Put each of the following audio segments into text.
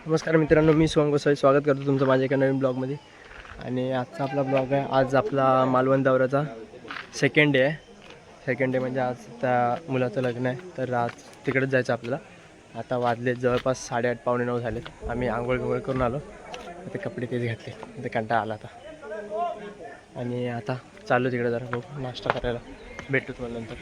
नमस्कार मित्रांनो, मी शिवम गोसावी स्वागत करतो तुमचं माझ्या एका नवीन ब्लॉगमध्ये. आणि आजचा आपला ब्लॉग आहे. आज आपला मालवण दौऱ्याचा सेकंड डे आहे. सेकंड डे म्हणजे आज त्या मुलाचं लग्न आहे, तर आज तिकडेच जायचं आपल्याला. आता वाजले जवळपास 8:30 पावणे 9 झालेत. आम्ही आंघोळ करून आलो. ते कपडे तेच घातले, ते कंटाळा आला आता. आणि आता चालू तिकडे जरा बघू नाश्ता करायला. भेटू तुम्हाला नंतर.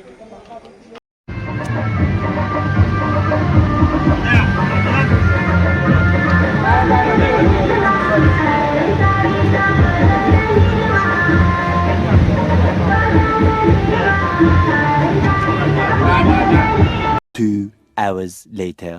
2 hours later.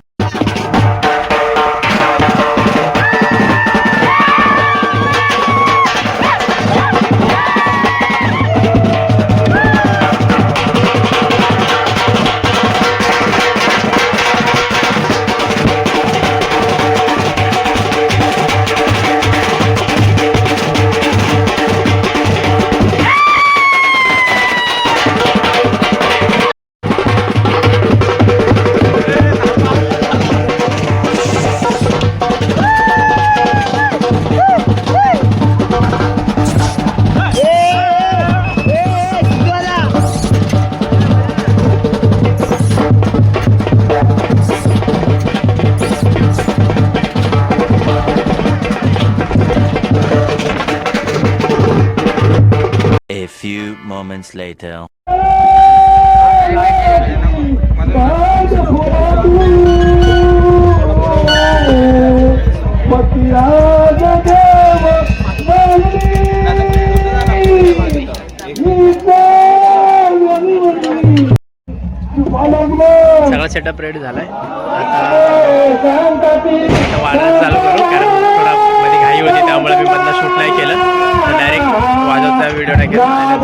A few moments later. सगळा सेटअप रेडी झालाय. आता वाजवायला चालू करू, कारण थोडा मध्ये घाई होती त्यामुळे मी मधला शूट नाही केलं. तर डायरेक्ट वाजवता व्हिडिओ नाही केला. आणि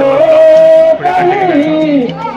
पुढे कंटिन्यू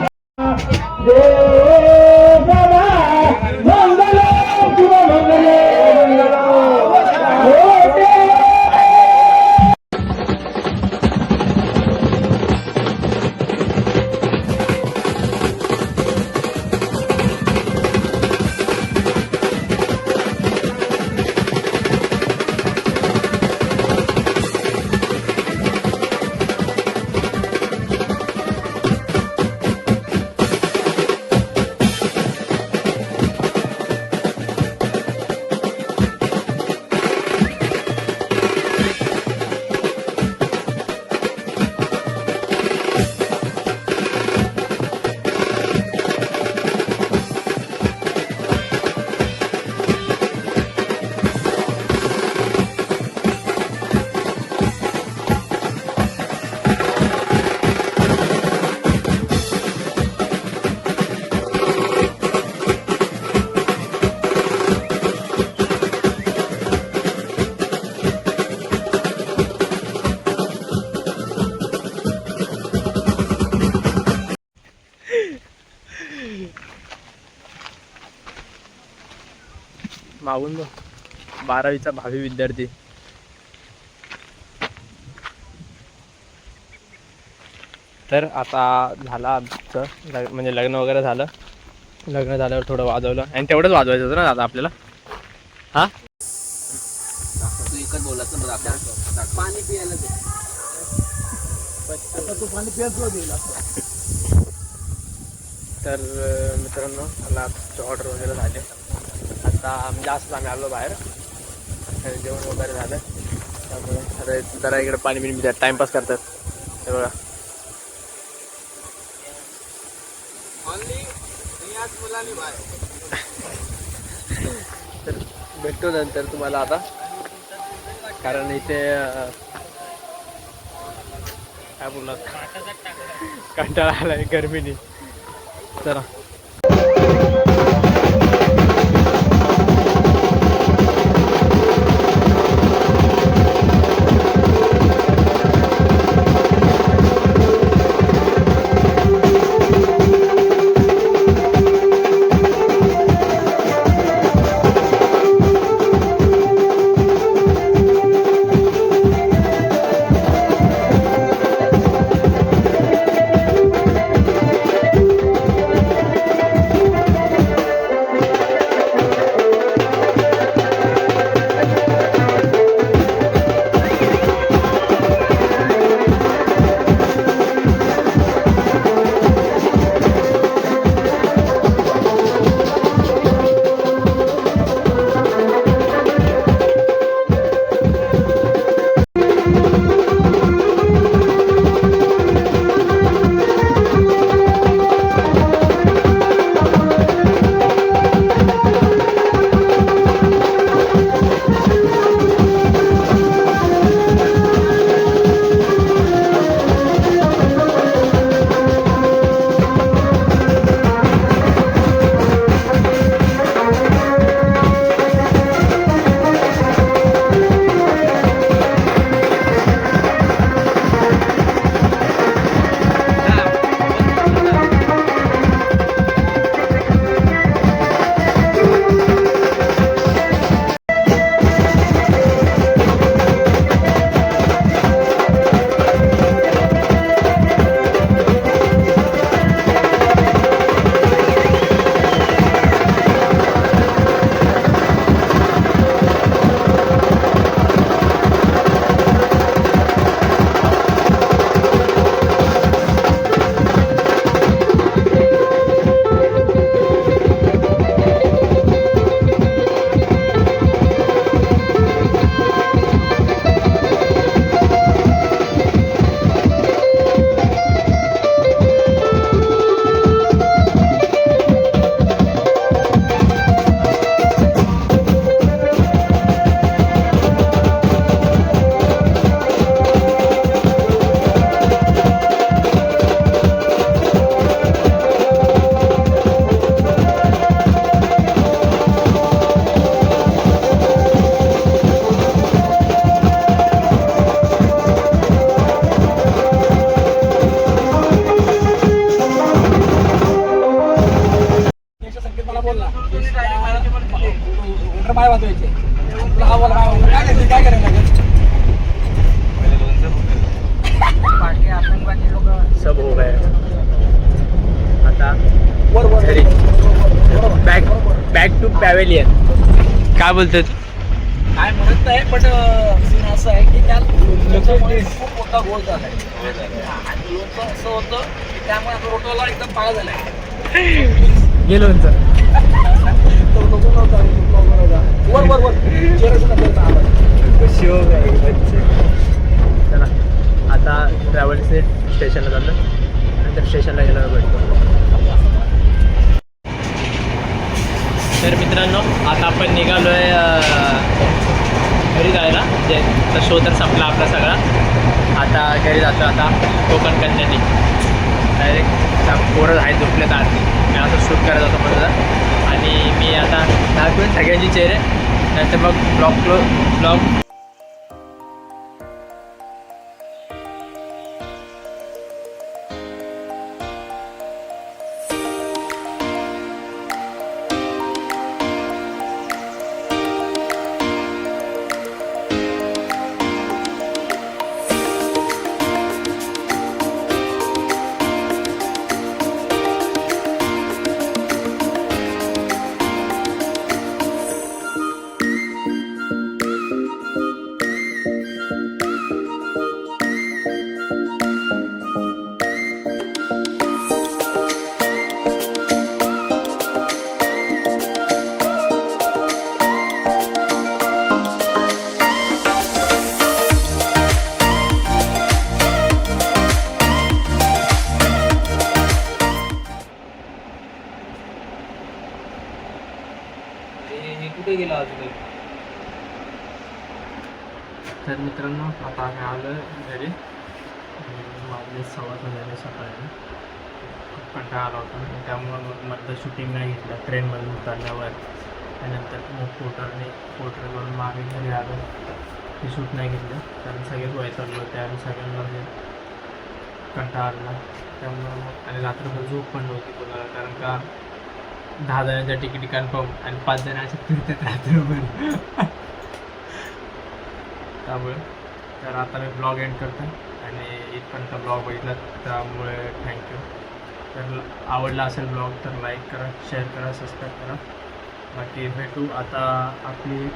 मागून 12वीचा भावी विद्यार्थी. तर आता झालं आमचं म्हणजे लग्न वगैरे झालं. लग्न झाल्यावर थोडं वाजवलं आणि तेवढंच वाजवायचं होतं ना दादा आपल्याला. हां, तू एकच बोलायचं बरं आपल्याला पाणी पियायला दे. तू पाणी पियायला देईल. तर मित्रांनो, मला ऑर्डर वगैरे झाले. आता म्हणजे असंच आम्ही आलो बाहेर, जेवण वगैरे झालं. त्यामुळे आता जरा इकडे पाणी बिणी पितात, टाईमपास करतात. हे बघा, तर भेटतो नंतर तुम्हाला आता, कारण इथे काय बोलणार, कंटाळा आलाय गरमीने. चला. बोल ना माय वाजवायचे तुला हा बोला काय करायला सब हो गए आता घरी बॅक टू पॅवेलियन. काय बोलतात? काय म्हणत नाही पण सीन असं आहे की त्या लोकांमध्ये खूप मोठा गोळ झालाय आणि लोणचं असं होतं की त्यामुळे आता रोटोला एकदम पाळा झालाय. गेलो तो नको नव्हता वर शिव चला आता ट्रॅव्हल्सचे स्टेशनला चाललं, नंतर स्टेशनला गेल्यावर भेटतो. तर मित्रांनो आता आपण निघालो आहे घरी जायला. जे तर शो तर संपला आपला सगळा. आता घरी जातो. आता कोकण कन्यानी डायरेक्ट पोरं आहेत झोपलेत आरती. मी आता शूट करत होतो माझं आणि मी आता दाखवेन सगळ्यांची चेहरे, नंतर मग ब्लॉग कुठे गेला अजून. तर मित्रांनो आता आम्ही आलो घरी. माझे 6:15 झाले सकाळी. खूप कंटाळा आला होता त्यामुळं मग मधलं शूटिंग नाही घेतलं ट्रेनमधून उतरल्यावर. त्यानंतर मग पोर्टरवरून मागे घरी आलो. ते शूट नाही घेतलं कारण सगळेच वैतागले होते आणि सगळ्यांना म्हणजे कंटाळा आला. त्यामुळं मग आणि रात्रभर झोप पण नव्हती कोणाला, कारण का 10 जणांच्या तिकीट कन्फर्म आणि 5 जणांच्या फिरतात रात्रभर. त्यामुळे तर आता मी ब्लॉग एंड करतो आणि इथपर्यंत ब्लॉग बघितला त्यामुळे थँक्यू. तर आवडला असेल ब्लॉग तर लाईक करा, शेअर करा, सबस्क्राईब करा. बाकी भेटू आता आपली